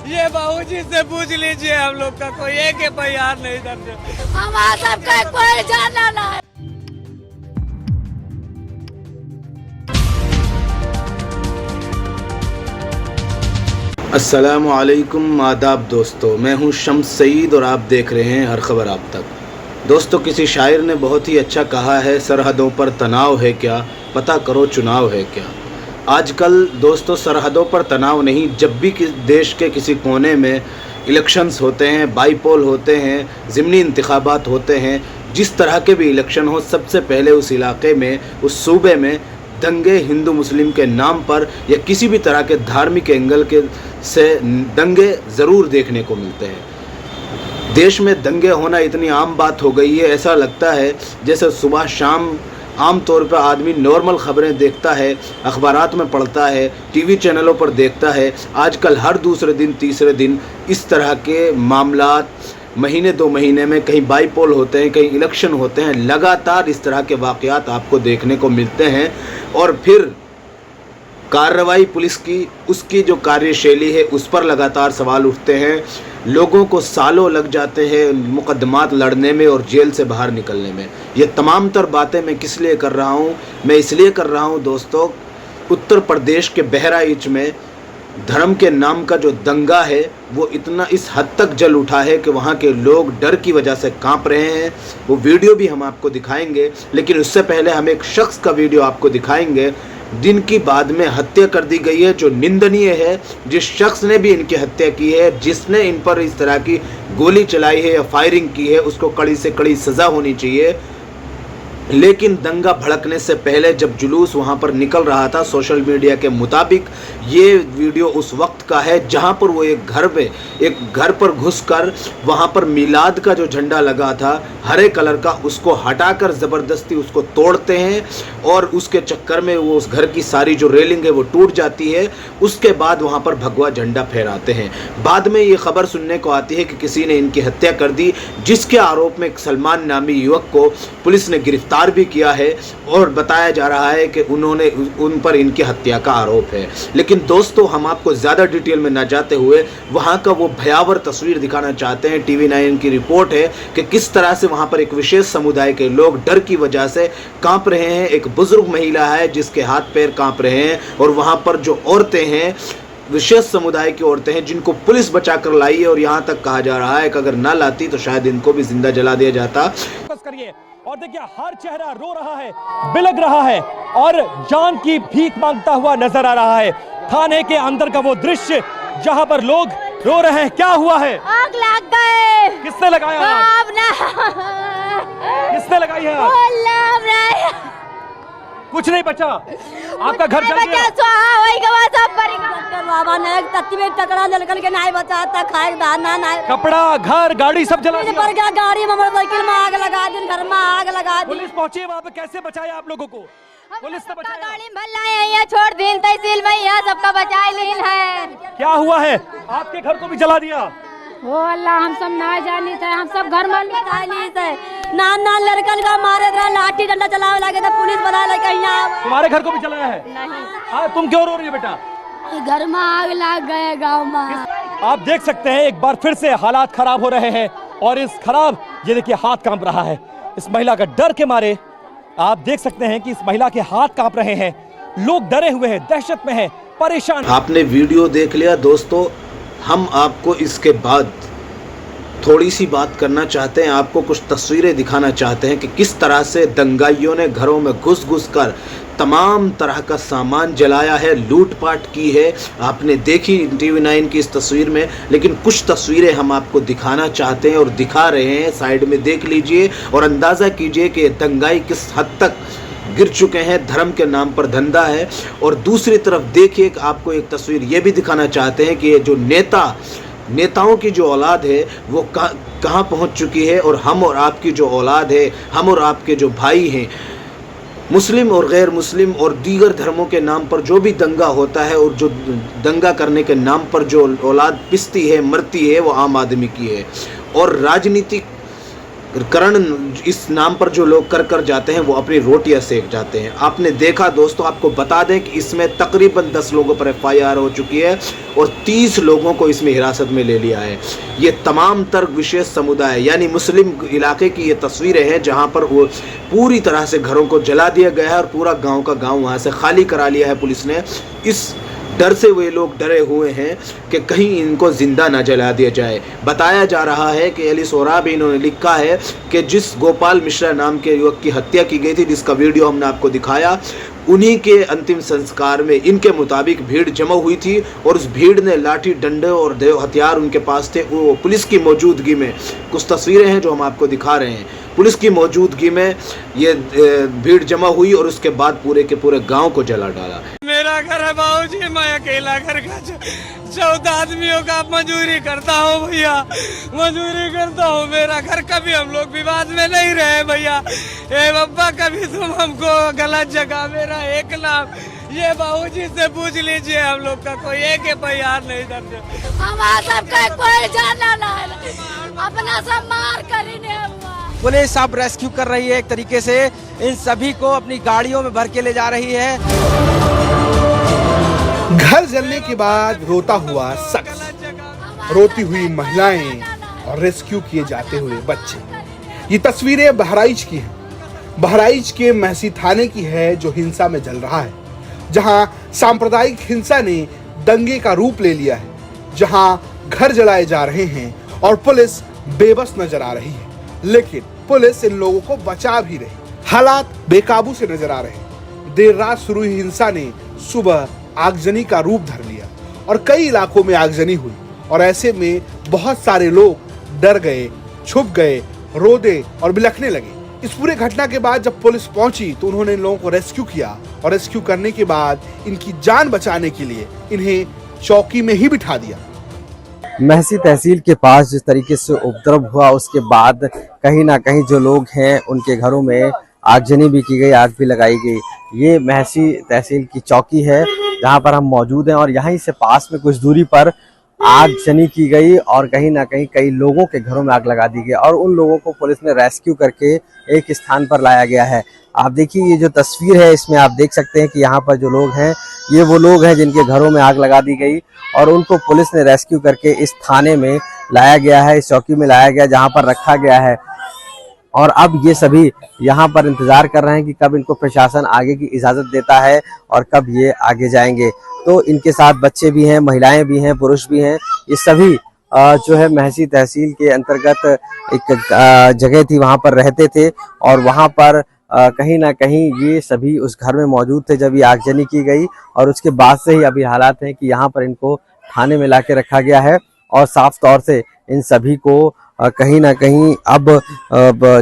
ये बाबूजी से पूछ लीजिए, हम लोग का कोई एक यार नहीं समझे। हमारा सबका कोई जाना ना। अस्सलामुअलैकुम, आदाब दोस्तों। मैं हूं शम्स सईद और आप देख रहे हैं हर खबर आप तक। दोस्तों, किसी शायर ने बहुत ही अच्छा कहा है, सरहदों पर तनाव है क्या, पता करो चुनाव है क्या। आजकल दोस्तों सरहदों पर तनाव नहीं, जब भी देश के किसी कोने में इलेक्शंस होते हैं, बाईपोल होते हैं, ज़िमनी इंतखाबात होते हैं, जिस तरह के भी इलेक्शन हो, सबसे पहले उस इलाके में, उस सूबे में दंगे हिंदू मुस्लिम के नाम पर या किसी भी तरह के धार्मिक एंगल के से दंगे ज़रूर देखने को मिलते हैं। देश में दंगे होना इतनी आम बात हो गई है, ऐसा लगता है जैसे सुबह शाम आम तौर पर आदमी नॉर्मल खबरें देखता है, अखबारात में पढ़ता है, टीवी चैनलों पर देखता है। आजकल हर दूसरे दिन तीसरे दिन इस तरह के मामलात, महीने दो महीने में कहीं बाईपोल होते हैं, कहीं इलेक्शन होते हैं, लगातार इस तरह के वाक़यात आपको देखने को मिलते हैं। और फिर कार्रवाई पुलिस की, उसकी जो कार्यशैली है उस पर लगातार सवाल उठते हैं। लोगों को सालों लग जाते हैं मुकदमात लड़ने में और जेल से बाहर निकलने में। ये तमाम तर बातें मैं किस लिए कर रहा हूँ? मैं इसलिए कर रहा हूँ दोस्तों, उत्तर प्रदेश के बहराइच में धर्म के नाम का जो दंगा है वो इतना इस हद तक जल उठा है कि वहाँ के लोग डर की वजह से कांप रहे हैं। वो वीडियो भी हम आपको दिखाएंगे, लेकिन उससे पहले हम एक शख्स का वीडियो आपको दिखाएंगे दिन की बाद में हत्या कर दी गई है, जो निंदनीय है। जिस शख्स ने भी इनकी हत्या की है, जिसने इन पर इस तरह की गोली चलाई है या फायरिंग की है, उसको कड़ी से कड़ी सज़ा होनी चाहिए। लेकिन दंगा भड़कने से पहले जब जुलूस वहां पर निकल रहा था, सोशल मीडिया के मुताबिक ये वीडियो उस वक्त का है जहां पर वो एक घर पर घुसकर वहां पर मिलाद का जो झंडा लगा था हरे कलर का, उसको हटाकर ज़बरदस्ती उसको तोड़ते हैं और उसके चक्कर में वो उस घर की सारी जो रेलिंग है वो टूट जाती है। उसके बाद वहां पर भगवा झंडा फहराते हैं। बाद में ये खबर सुनने को आती है कि किसी ने इनकी हत्या कर दी, जिसके आरोप में एक सलमान नामी युवक को पुलिस ने गिरफ्तार भी किया है और बताया जा रहा है कि उन पर इनकी हत्या का आरोप है। लेकिन दोस्तों, हम आपको ज़्यादा डिटेल में न जाते हुए वहाँ का वो भयावह तस्वीर दिखाना चाहते हैं। TV9 की रिपोर्ट है कि किस तरह से वहाँ पर एक विशेष समुदाय के लोग डर की वजह से कांप रहे हैं। एक बुजुर्ग महिला है जिसके हाथ पैर कांप रहे हैं, और वहाँ पर जो औरतें हैं, विशेष समुदाय की औरतें हैं, जिनको पुलिस बचाकर लाई है। और यहाँ तक कहा जा रहा है कि अगर ना लाती तो शायद इनको भी जिंदा जला दिया जाता। और देखिए, हर चेहरा रो रहा है, बिलख रहा है और जान की भीख मांगता हुआ नजर आ रहा है। थाने के अंदर का वो दृश्य जहां पर लोग रो रहे हैं। क्या हुआ है? आग लग गए। किसने लगाया आग? किसने लगाई है आग? कुछ नहीं बचा, आपका घर जल गया। टकरा ललकन के नहीं बचा था, खाए दाना नहीं, कपड़ा, घर, गाड़ी सब जला दिया। पर क्या गाड़ी में, मोटरसाइकिल में आग लगा दी, घर में आग लगा दी। पुलिस पहुंची वहां पे, कैसे बचाया आप लोगों को? पुलिस ने बचाया। गाड़ी में भल्ला छोड़ दी तहसील में, यहाँ सबका बचा ली है। क्या हुआ है? आपके घर को भी जला दिया? ओ अल्लाह, हम सब ना जानी थे, हम सब घर में ली थे। नाना लड़कन का मारे था, लाठी डंडा चलावे लगे थे, पुलिस बना लगे। यहाँ तुम्हारे घर को भी जलाया है? नहीं। तुम क्यों रो रही हो बेटा? घर में आग लग गए गाँव में। आप देख सकते हैं एक बार फिर से हालात खराब हो रहे हैं और इस खराब, ये देखिए हाथ कांप रहा है इस महिला का। डर के मारे आप देख सकते हैं कि इस महिला के हाथ कांप रहे हैं, लोग डरे हुए हैं, दहशत में हैं, परेशान। आपने वीडियो देख लिया दोस्तों, हम आपको इसके बाद थोड़ी सी बात करना चाहते हैं, आपको कुछ तस्वीरें दिखाना चाहते हैं कि किस तरह से दंगाइयों ने घरों में घुस कर तमाम तरह का सामान जलाया है, लूटपाट की है। आपने देखी TV9 की इस तस्वीर में, लेकिन कुछ तस्वीरें हम आपको दिखाना चाहते हैं और दिखा रहे हैं। साइड में देख लीजिए और अंदाज़ा कीजिए कि दंगाई किस हद तक गिर चुके हैं। धर्म के नाम पर धंधा है। और दूसरी तरफ देखिए, आपको एक तस्वीर ये भी दिखाना चाहते हैं कि ये जो नेताओं की जो औलाद है वो कहाँ पहुँच चुकी है। और हम और आपकी जो औलाद है, हम और आपके जो भाई हैं, मुस्लिम और गैर मुस्लिम और दीगर धर्मों के नाम पर जो भी दंगा होता है और जो दंगा करने के नाम पर जो औलाद पिसती है, मरती है, वो आम आदमी की है। और राजनीतिक करण इस नाम पर जो लोग कर कर जाते हैं वो अपनी रोटियां सेक जाते हैं। आपने देखा दोस्तों, आपको बता दें कि इसमें तकरीबन 10 लोगों पर FIR हो चुकी है और 30 लोगों को इसमें हिरासत में ले लिया है। ये तमाम तर विशेष समुदाय यानी मुस्लिम इलाके की ये तस्वीरें हैं जहां पर वो पूरी तरह से घरों को जला दिया गया है और पूरा गांव का गांव वहां से खाली करा लिया है पुलिस ने। इस डर से वे लोग डरे हुए हैं कि कहीं इनको जिंदा न जला दिया जाए। बताया जा रहा है कि अली सोरा भी इन्होंने लिखा है कि जिस गोपाल मिश्रा नाम के युवक की हत्या की गई थी, जिसका वीडियो हमने आपको दिखाया, उन्हीं के अंतिम संस्कार में इनके मुताबिक भीड़ जमा हुई थी और उस भीड़ ने लाठी डंडे और देव हथियार उनके पास थे। वो पुलिस की मौजूदगी में, कुछ तस्वीरें हैं जो हम आपको दिखा रहे हैं, पुलिस की मौजूदगी में ये भीड़ जमा हुई और उसके बाद पूरे के पूरे गांव को जला डाला। मेरा घर है बाबूजी, मैं अकेला घर का 14 आदमियों का मजदूरी करता हूँ भैया, मजदूरी करता हूँ। मेरा घर कभी हम लोग विवाद में नहीं रहे भैया। ए बब्बा, कभी तुम हमको गलत जगह, मेरा एक नाम ये बाबूजी से पूछ लीजिए, हम लोग का कोई एक FIR नहीं दर्ज। हमारा सबका कोई जाना ना अपना सब मार कर ही नहीं हुआ। पुलिस अब रेस्क्यू कर रही है, एक तरीके से इन सभी को अपनी गाड़ियों में भर के ले जा रही है। घर जलने के बाद रोता हुआ शख्स, रोती हुई महिलाएं और रेस्क्यू किए जाते हुए बच्चे। ये तस्वीरें बहराइच की हैं। बहराइच के महसी थाने की है जो हिंसा में जल रहा है, जहां सांप्रदायिक हिंसा ने दंगे का रूप ले लिया है, जहां घर जलाए जा रहे हैं और पुलिस बेबस नजर आ रही है। लेकिन पुलिस इन लोगों को बचा भी रही। हालात बेकाबू से नजर आ रहे हैं। देर रात शुरू हुई हिंसा ने सुबह आगजनी का रूप धर लिया और कई इलाकों में आगजनी हुई और ऐसे में बहुत सारे लोग डर गए, छुप गए, रोदे और बिलखने लगे। इस पूरे घटना के बाद जब पुलिस पहुंची तो उन्होंने इन लोगों को रेस्क्यू किया और रेस्क्यू करने के बाद इनकी जान बचाने के लिए इन्हें चौकी में ही बिठा दिया। महसी तहसील के पास जिस तरीके से उपद्रव हुआ, उसके बाद कहीं ना कहीं जो लोग हैं उनके घरों में आगजनी भी की गई, आग भी लगाई गई। ये महसी तहसील की चौकी है जहां पर हम मौजूद हैं और यहीं से पास में कुछ दूरी पर आगजनी की गई और कहीं ना कहीं कई लोगों के घरों में आग लगा दी गई और उन लोगों को पुलिस ने रेस्क्यू करके एक स्थान पर लाया गया है। आप देखिए, ये जो तस्वीर है इसमें आप देख सकते हैं कि यहाँ पर जो लोग हैं ये वो लोग हैं जिनके घरों में आग लगा दी गई और उनको पुलिस ने रेस्क्यू करके इस थाने में लाया गया है, इस चौकी में लाया गया जहाँ पर रखा गया है। और अब ये सभी यहाँ पर इंतजार कर रहे हैं कि कब इनको प्रशासन आगे की इजाजत देता है और कब ये आगे जाएंगे। तो इनके साथ बच्चे भी हैं, महिलाएं भी हैं, पुरुष भी हैं। ये सभी जो है महसी तहसील के अंतर्गत एक जगह थी, वहां पर रहते थे और वहां पर कहीं ना कहीं ये सभी उस घर में मौजूद थे जब ये आगजनी की गई और उसके बाद से ही अभी हालात हैं कि यहाँ पर इनको थाने में लाके रखा गया है और साफ तौर से इन सभी को कहीं ना कहीं अब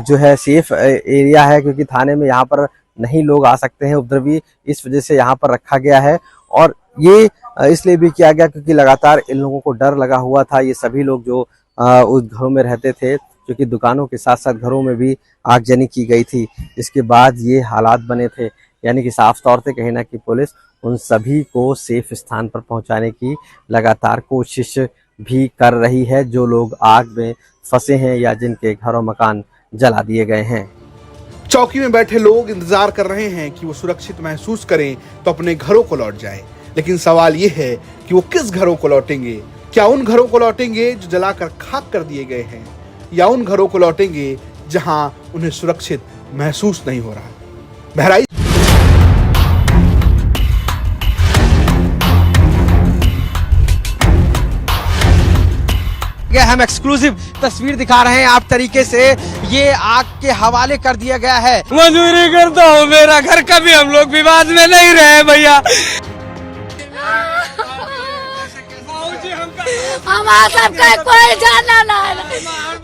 जो है सेफ एरिया है, क्योंकि थाने में यहाँ पर नहीं लोग आ सकते हैं उपद्रवी, इस वजह से यहाँ पर रखा गया है। और ये इसलिए भी किया गया क्योंकि लगातार इन लोगों को डर लगा हुआ था। ये सभी लोग जो उस घरों में रहते थे, क्योंकि दुकानों के साथ साथ घरों में भी आगजनी की गई थी, इसके बाद ये हालात बने थे। यानी कि साफ तौर से कहीं ना कहीं पुलिस उन सभी को सेफ स्थान पर पहुंचाने की लगातार कोशिश भी कर रही है जो लोग आग में फंसे हैं या जिनके घरों मकान जला दिए गए हैं। चौकी में बैठे लोग इंतजार कर रहे हैं कि वो सुरक्षित महसूस करें तो अपने घरों को लौट जाएं। लेकिन सवाल ये है कि वो किस घरों को लौटेंगे? क्या उन घरों को लौटेंगे जो जलाकर खाक कर दिए गए हैं, या उन घरों को लौटेंगे जहां उन्हें सुरक्षित महसूस नहीं हो रहा? बहराइच हम एक्सक्लूसिव तस्वीर दिखा रहे हैं आप तरीके से, ये आग के हवाले कर दिया गया है। मजदूरी करता हूँ, मेरा घर कभी हम लोग विवाद में नहीं रहे भैया। हमारा सबका कोई जाना ना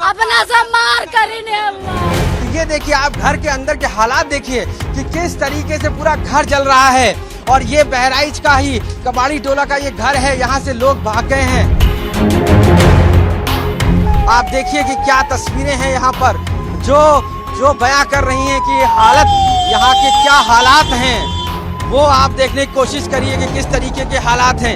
अपना सब मार कर ही नहीं हुआ। ये देखिए, आप घर के अंदर के हालात देखिए कि किस तरीके से पूरा घर जल रहा है और ये बहराइच का ही कबाड़ी टोला का ये घर है, यहाँ से लोग भाग गए हैं। आप देखिए कि क्या तस्वीरें हैं यहाँ पर जो बयां कर रही हैं कि हालत यहाँ के क्या हालात हैं, वो आप देखने की कोशिश करिए कि किस तरीके के हालात हैं।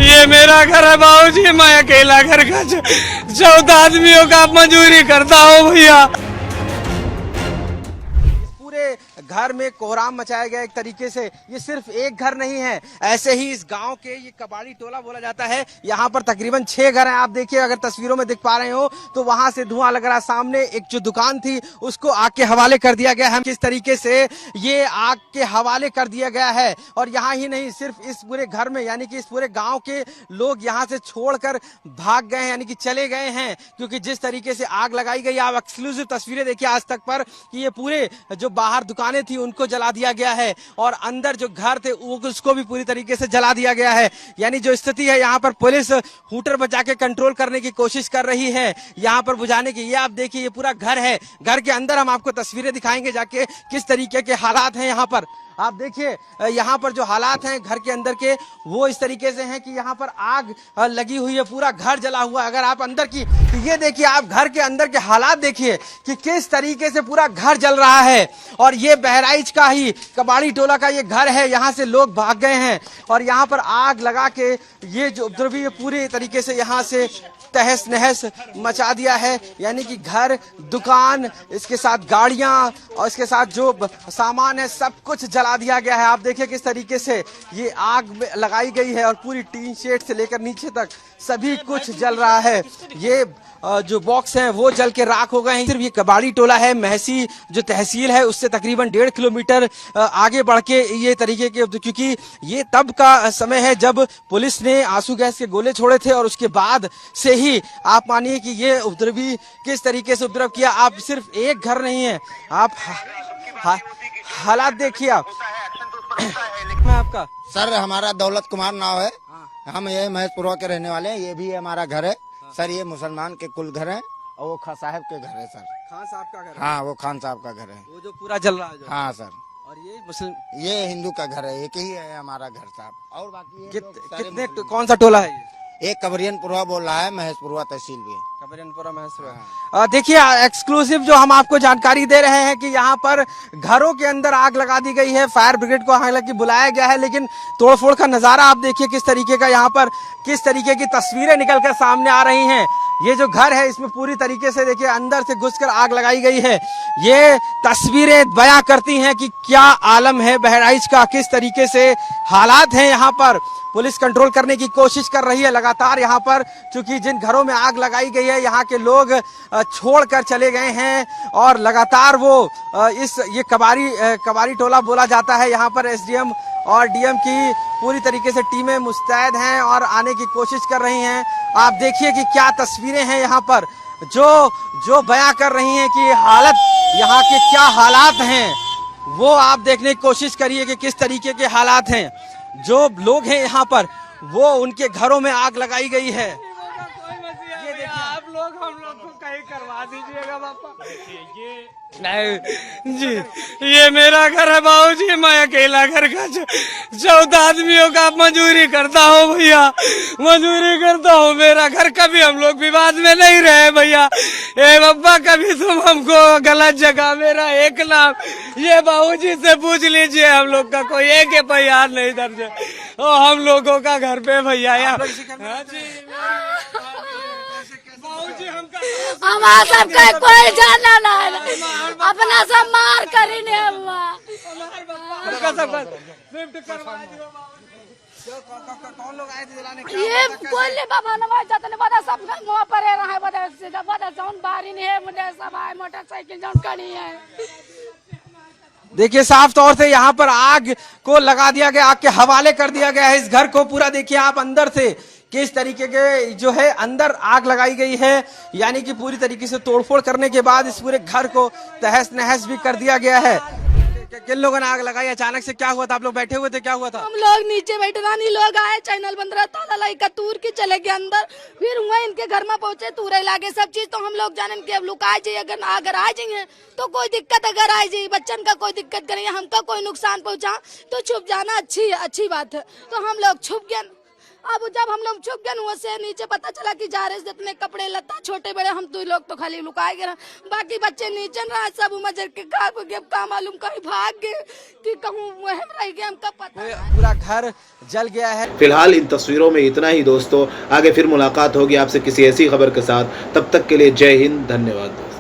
ये ये मेरा घर है बाबूजी, मैं अकेला घर का 14 आदमियों का मजदूरी करता हूँ भैया। पूरे घर में कोहराम मचाया गया एक तरीके से। ये सिर्फ एक घर नहीं है, ऐसे ही इस गांव के ये कबाड़ी टोला बोला जाता है। यहाँ पर तकरीबन 6 घर हैं। आप देखिए, अगर तस्वीरों में दिख पा रहे हो तो वहां से धुआं लग रहा है। सामने एक जो दुकान थी उसको आग के हवाले कर दिया गया है। किस तरीके से ये आग के हवाले कर दिया गया है। और यहाँ ही नहीं, सिर्फ इस पूरे घर में यानी कि इस पूरे गाँव के लोग यहाँ से छोड़कर भाग गए हैं, यानी कि चले गए हैं, क्योंकि जिस तरीके से आग लगाई गई। आप एक्सक्लूसिव तस्वीरें देखिए आज तक पर कि ये पूरे जो बाहर दुकानें थी उनको जला दिया गया है और अंदर जो घर थे उसको भी पूरी तरीके से जला दिया गया है। यानी जो स्थिति है, यहाँ पर पुलिस हूटर बचा के कंट्रोल करने की कोशिश कर रही है, यहाँ पर बुझाने की। ये आप देखिए, ये पूरा घर है। घर के अंदर हम आपको तस्वीरें दिखाएंगे जाके किस तरीके के हालात हैं यहाँ पर। आप देखिए, यहाँ पर जो हालात हैं घर के अंदर के, वो इस तरीके से हैं कि यहाँ पर आग लगी हुई है, पूरा घर जला हुआ है। अगर आप अंदर की तो ये देखिए, आप घर के अंदर के हालात देखिए कि किस तरीके से पूरा घर जल रहा है। और ये बहराइच का ही कबाड़ी टोला का ये घर है, यहाँ से लोग भाग गए हैं और यहाँ पर आग लगा के ये जो उपद्रवी पूरे तरीके से यहाँ से तहस नहस मचा दिया है। यानी कि घर, दुकान, इसके साथ गाड़ियां और इसके साथ जो सामान है सब कुछ जला दिया गया है। आप देखिए किस तरीके से ये आग लगाई गई है और पूरी टीन शेड से लेकर नीचे तक सभी कुछ जल रहा है। ये जो बॉक्स हैं वो जल के राख हो गए हैं। सिर्फ ये कबाड़ी टोला है, महसी जो तहसील है उससे तकरीबन 1.5 किलोमीटर आगे बढ़ के ये तरीके के, क्योंकि ये तब का समय है जब पुलिस ने आंसू गैस के गोले छोड़े थे और उसके बाद से ही आप मानिए कि ये उपद्रवी किस तरीके से उपद्रव किया। आप सिर्फ एक घर नहीं है, आप हालात देखिए। आप मैं आपका सर, हमारा दौलत कुमार नाम है। हम ये महेशपुरा के रहने वाले हैं। ये भी हमारा घर है सर। ये मुसलमान के कुल घर है और वो खान साहब के घर है सर। खान साहब का घर? हाँ, वो खान साहब का घर है, वो जो पूरा जल रहा है जो। हाँ सर। और ये मुस्लिम, ये हिंदू का घर है, एक ही है हमारा घर साहब। और बाकी कितने कौन सा टोला है ये? एक कबरियनपुरा बोल रहा है, महेशपुरा तहसील भी। कबरियनपुरा महेशपुरा। देखिए, एक्सक्लूसिव जो हम आपको जानकारी दे रहे हैं कि यहाँ पर घरों के अंदर आग लगा दी गई है। फायर ब्रिगेड को हालांकि बुलाया गया है, लेकिन तोड़फोड़ का नजारा आप देखिए किस तरीके का, यहाँ पर किस तरीके की तस्वीरें निकलकर सामने आ रही हैं। ये जो घर है इसमें पूरी तरीके से देखिए अंदर से घुसकर आग लगाई गई है। ये तस्वीरें बयां करती हैं कि क्या आलम है बहराइच का, किस तरीके से हालात हैं यहाँ पर। पुलिस कंट्रोल करने की कोशिश कर रही है लगातार यहाँ पर, क्योंकि जिन घरों में आग लगाई गई है यहाँ के लोग छोड़कर चले गए हैं और लगातार वो ये कबाड़ी टोला बोला जाता है। यहाँ पर एसडीएम और डीएम की पूरी तरीके से टीमें मुस्तैद हैं और आने की कोशिश कर रही हैं। आप देखिए कि क्या तस्वीरें हैं यहाँ पर जो बयां कर रही हैं कि हालत यहाँ के क्या हालात हैं, वो आप देखने की कोशिश करिए कि किस तरीके के हालात हैं। जो लोग हैं यहाँ पर वो उनके घरों में आग लगाई गई है। ये देखिए, आप लोग हम लोग को कहीं करवा दीजिएगा पापा। नहीं जी, ये मेरा घर है बाबूजी, मैं अकेला घर का 14 आदमियों का मजदूरी करता हूँ भैया, मजदूरी करता हूँ। मेरा घर, कभी हम लोग विवाद में नहीं रहे भैया। ए बाबा, कभी तुम हमको गलत जगह, मेरा एक नाम, ये बाबूजी से पूछ लीजिए, हम लोग का कोई एक FIR नहीं दर्ज है और हम लोगों का घर पे भैया यार। हमारा सबका कोई जाना ना है, अपना सब मार कर ही नहीं हुआ। कौन लोग आए थे जलाने? ये बोले बाबा नवाज जाते ने बड़ा सब मुंह पर रहा है, बड़ा जौन बारी नहीं है, मुझे सब आए मोटरसाइकिल जौन कड़ी है। देखिए, साफ तौर से यहाँ पर आग को लगा दिया गया, आग के हवाले कर दिया गया है इस घर को पूरा। देखिए आप अंदर से किस तरीके के जो है अंदर आग लगाई गई है, यानी कि पूरी तरीके से तोड़फोड़ करने के बाद इस पूरे घर को तहस नहस भी कर दिया गया है। किन लोगों ने आग लगाई? अचानक से क्या हुआ था? आप लोग बैठे हुए थे, क्या हुआ था? हम लोग नीचे बैठे, रानी लोग आए, चैनल बंद रहा, ताला लाई का तूर के चले गए अंदर। फिर वहाँ इनके घर में पहुंचे, तूरे लागे सब चीज। तो हम लोग जाने के अब लुका जाइए, अगर आ जाइए तो कोई दिक्कत, अगर आ जाइए बच्चन का कोई दिक्कत करेंगे, हमका कोई नुकसान पहुंचा तो छुप जाना अच्छी बात है। तो हम लोग छुप गए। अब जब हम लोग छुप गए वहाँ से नीचे पता चला कि जा रहे जितने कपड़े लत्ता छोटे बड़े हम तो लोग तो खाली लुकाए गए, बाकी बच्चे नीचे रहा सब मजर के का मालूम कहीं भाग गए कि कहूँ वह रह गए, हमका पता पूरा घर जल गया है। फिलहाल इन तस्वीरों में इतना ही दोस्तों, आगे फिर मुलाकात होगी आपसे किसी ऐसी खबर के साथ। तब तक के लिए जय हिंद, धन्यवाद।